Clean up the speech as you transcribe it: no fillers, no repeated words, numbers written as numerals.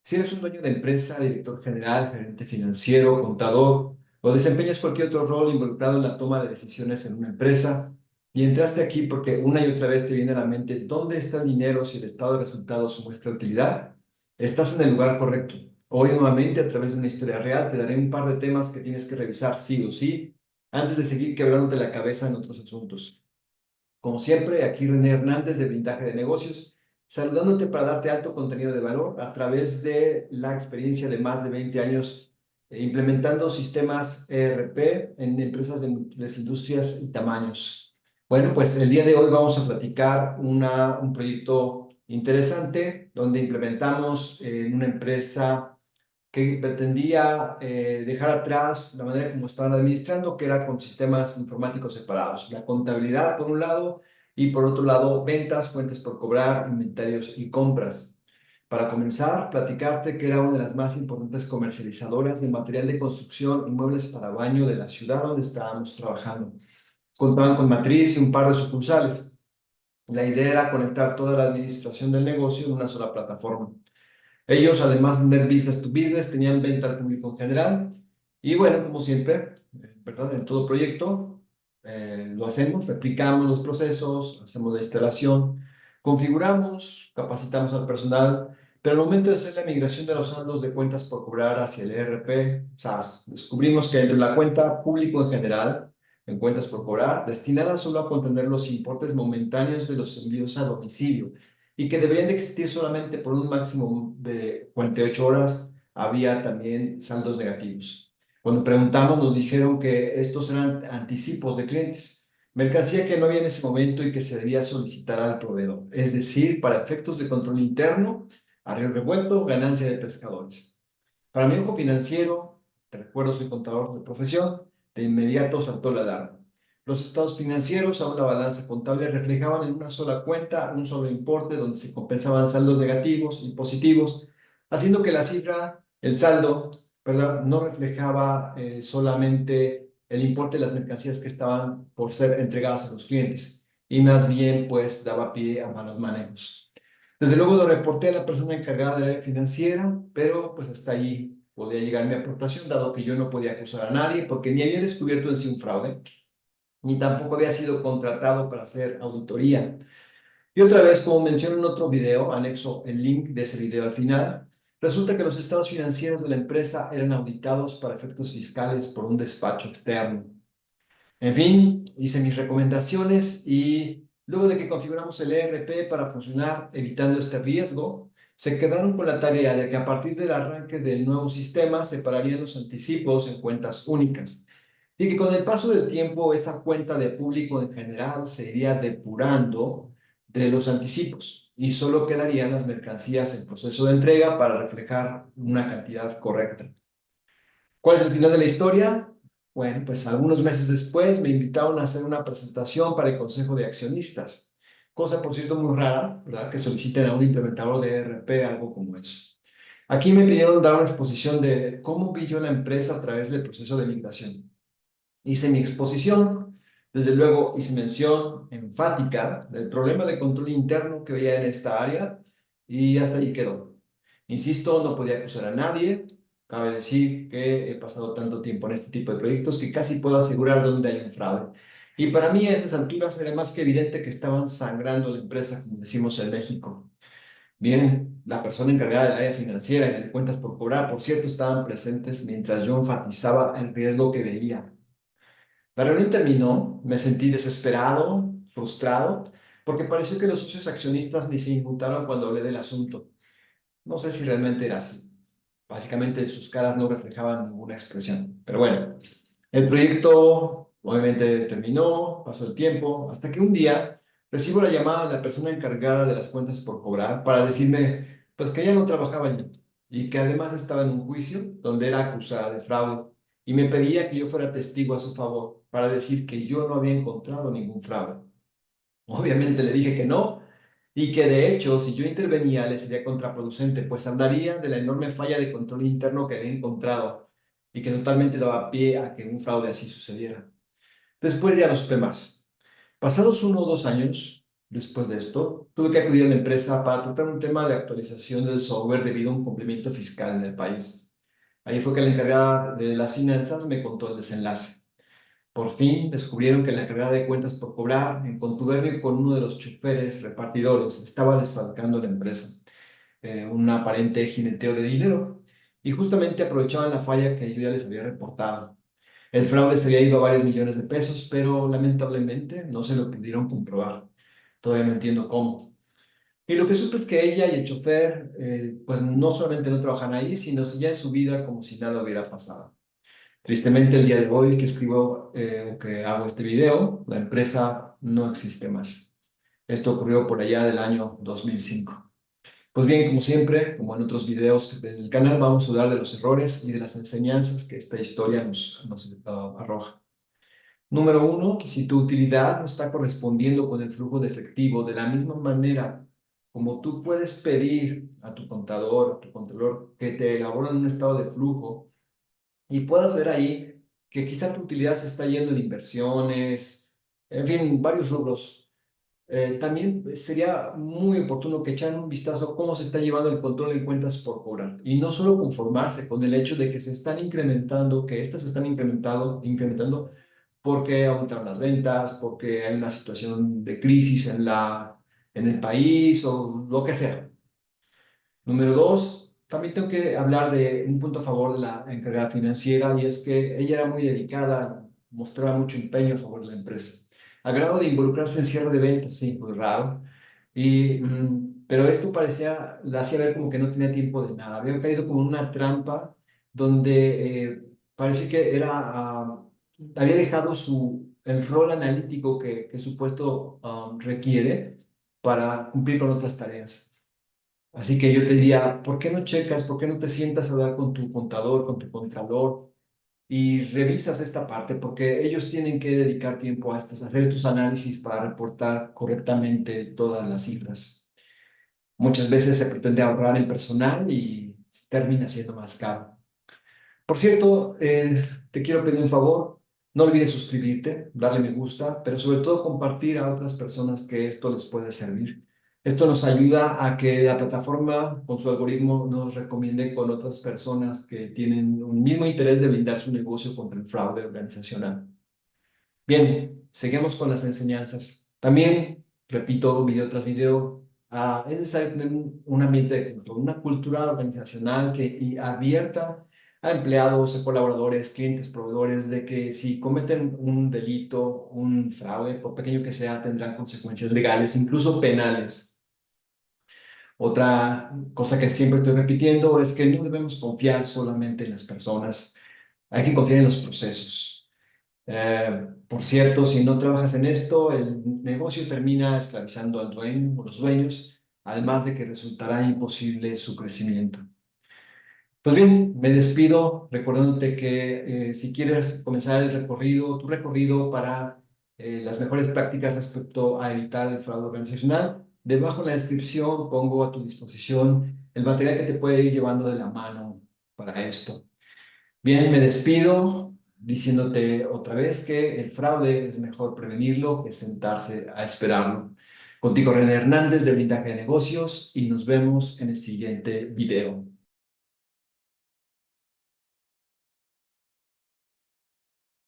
Si eres un dueño de empresa, director general, gerente financiero, contador o desempeñas cualquier otro rol involucrado en la toma de decisiones en una empresa y entraste aquí porque una y otra vez te viene a la mente dónde está el dinero si el estado de resultados muestra utilidad, estás en el lugar correcto. Hoy nuevamente a través de una historia real te daré un par de temas que tienes que revisar sí o sí antes de seguir quebrándote la cabeza en otros asuntos. Como siempre, aquí René Hernández de Blindaje de Negocios, saludándote para darte alto contenido de valor a través de la experiencia de más de 20 años implementando sistemas ERP en empresas de múltiples industrias y tamaños. Bueno, pues el día de hoy vamos a platicar un proyecto interesante donde implementamos en una empresa que pretendía dejar atrás la manera como estaban administrando, que era con sistemas informáticos separados. La contabilidad, por un lado, y por otro lado, ventas, cuentas por cobrar, inventarios y compras. Para comenzar, platicarte que era una de las más importantes comercializadoras de material de construcción y muebles para baño de la ciudad donde estábamos trabajando. Contaban con matriz y un par de sucursales. La idea era conectar toda la administración del negocio en una sola plataforma. Ellos, además de tener business to business, tenían venta al público en general. Y bueno, como siempre, ¿verdad? En todo proyecto lo hacemos, replicamos los procesos, hacemos la instalación, configuramos, capacitamos al personal, pero al momento de hacer la migración de los saldos de cuentas por cobrar hacia el ERP SaaS, descubrimos que dentro de la cuenta público en general, en cuentas por cobrar, destinada solo a contener los importes momentáneos de los envíos a domicilio, y que deberían de existir solamente por un máximo de 48 horas, había también saldos negativos. Cuando preguntamos nos dijeron que estos eran anticipos de clientes, mercancía que no había en ese momento y que se debía solicitar al proveedor, es decir, para efectos de control interno, a río revuelto, ganancia de pescadores. Para mi ojo financiero, te recuerdo, soy contador de profesión, de inmediato saltó la alarma. Los estados financieros a una balanza contable reflejaban en una sola cuenta un solo importe donde se compensaban saldos negativos y positivos, haciendo que la cifra, el saldo, ¿verdad?, no reflejaba solamente el importe de las mercancías que estaban por ser entregadas a los clientes y más bien pues daba pie a malos manejos. Desde luego lo reporté a la persona encargada del área financiera, pero pues hasta allí podía llegar mi aportación, dado que yo no podía acusar a nadie porque ni había descubierto en sí un fraude ni tampoco había sido contratado para hacer auditoría. Y otra vez, como menciono en otro video, anexo el link de ese video al final, resulta que los estados financieros de la empresa eran auditados para efectos fiscales por un despacho externo. En fin, hice mis recomendaciones y luego de que configuramos el ERP para funcionar evitando este riesgo, se quedaron con la tarea de que a partir del arranque del nuevo sistema separarían los anticipos en cuentas únicas y que con el paso del tiempo esa cuenta de público en general se iría depurando de los anticipos y solo quedarían las mercancías en proceso de entrega para reflejar una cantidad correcta. ¿Cuál es el final de la historia? Bueno, pues algunos meses después me invitaron a hacer una presentación para el Consejo de Accionistas, cosa por cierto muy rara, ¿verdad? Que soliciten a un implementador de ERP algo como eso. Aquí me pidieron dar una exposición de cómo vi yo la empresa a través del proceso de migración. Hice mi exposición, desde luego hice mención enfática del problema de control interno que veía en esta área y hasta ahí quedó. Insisto, no podía acusar a nadie. Cabe decir que he pasado tanto tiempo en este tipo de proyectos que casi puedo asegurar dónde hay un fraude. Y para mí a esas alturas era más que evidente que estaban sangrando la empresa, como decimos en México. Bien, la persona encargada del área financiera y de cuentas por cobrar, por cierto, estaban presentes mientras yo enfatizaba el riesgo que veía. La reunión terminó, me sentí desesperado, frustrado, porque pareció que los socios accionistas ni se inmutaron cuando hablé del asunto. No sé si realmente era así. Básicamente sus caras no reflejaban ninguna expresión. Pero bueno, el proyecto obviamente terminó, pasó el tiempo, hasta que un día recibo la llamada de la persona encargada de las cuentas por cobrar para decirme pues que ella no trabajaba allí y que además estaba en un juicio donde era acusada de fraude y me pedía que yo fuera testigo a su favor para decir que yo no había encontrado ningún fraude. Obviamente le dije que no y que de hecho si yo intervenía le sería contraproducente, pues hablaría de la enorme falla de control interno que había encontrado y que totalmente daba pie a que un fraude así sucediera. Después ya no supe más. Pasados 1 o 2 años, después de esto, tuve que acudir a la empresa para tratar un tema de actualización del software debido a un cumplimiento fiscal en el país. Ahí fue que la encargada de las finanzas me contó el desenlace. Por fin descubrieron que la encargada de cuentas por cobrar, en contubernio con uno de los choferes repartidores, estaba desfalcando la empresa, un aparente jineteo de dinero, y justamente aprovechaban la falla que yo ya les había reportado. El fraude se había ido a varios millones de pesos, pero lamentablemente no se lo pudieron comprobar. Todavía no entiendo cómo. Y lo que supe es que ella y el chofer, pues no solamente no trabajan ahí, sino seguían su vida como si nada hubiera pasado. Tristemente, el día de hoy que escribo o que hago este video, la empresa no existe más. Esto ocurrió por allá del año 2005. Pues bien, como siempre, como en otros videos del canal, vamos a hablar de los errores y de las enseñanzas que esta historia nos arroja. Número uno, si tu utilidad no está correspondiendo con el flujo de efectivo de la misma manera como tú puedes pedir a tu contador, a tu contador, que te elaboren un estado de flujo y puedas ver ahí que quizá tu utilidad se está yendo en inversiones, en fin, varios rubros. También sería muy oportuno que echaran un vistazo a cómo se está llevando el control en cuentas por cobrar y no solo conformarse con el hecho de que se están incrementando, que estas se están incrementando porque aumentaron las ventas, porque hay una situación de crisis en el país o lo que sea. Número dos, también tengo que hablar de un punto a favor de la encargada financiera y es que ella era muy dedicada, mostraba mucho empeño a favor de la empresa, a grado de involucrarse en cierre de ventas, sí, muy raro, pero esto parecía, la hacía ver como que no tenía tiempo de nada, había caído como en una trampa donde parecía que había dejado el rol analítico que su puesto requiere para cumplir con otras tareas. Así que yo te diría, ¿por qué no checas, por qué no te sientas a hablar con tu contador, con tu contralor y revisas esta parte? Porque ellos tienen que dedicar tiempo a a hacer estos análisis para reportar correctamente todas las cifras. Muchas veces se pretende ahorrar en personal y termina siendo más caro. Por cierto, te quiero pedir un favor. No olvides suscribirte, darle me gusta, pero sobre todo compartir a otras personas que esto les puede servir. Esto nos ayuda a que la plataforma con su algoritmo nos recomiende con otras personas que tienen un mismo interés de blindar su negocio contra el fraude organizacional. Bien, seguimos con las enseñanzas. También, repito, video tras video, es necesario tener un ambiente de control, una cultura organizacional que advierta a empleados, a colaboradores, clientes, proveedores, de que si cometen un delito, un fraude, por pequeño que sea, tendrán consecuencias legales, incluso penales. Otra cosa que siempre estoy repitiendo es que no debemos confiar solamente en las personas, hay que confiar en los procesos. Por cierto, si no trabajas en esto, el negocio termina esclavizando al dueño o los dueños, además de que resultará imposible su crecimiento. Pues bien, me despido recordándote que si quieres comenzar tu recorrido para las mejores prácticas respecto a evitar el fraude organizacional, debajo en la descripción pongo a tu disposición el material que te puede ir llevando de la mano para esto. Bien, me despido diciéndote otra vez que el fraude es mejor prevenirlo que sentarse a esperarlo. Contigo René Hernández de Blindaje de Negocios y nos vemos en el siguiente video.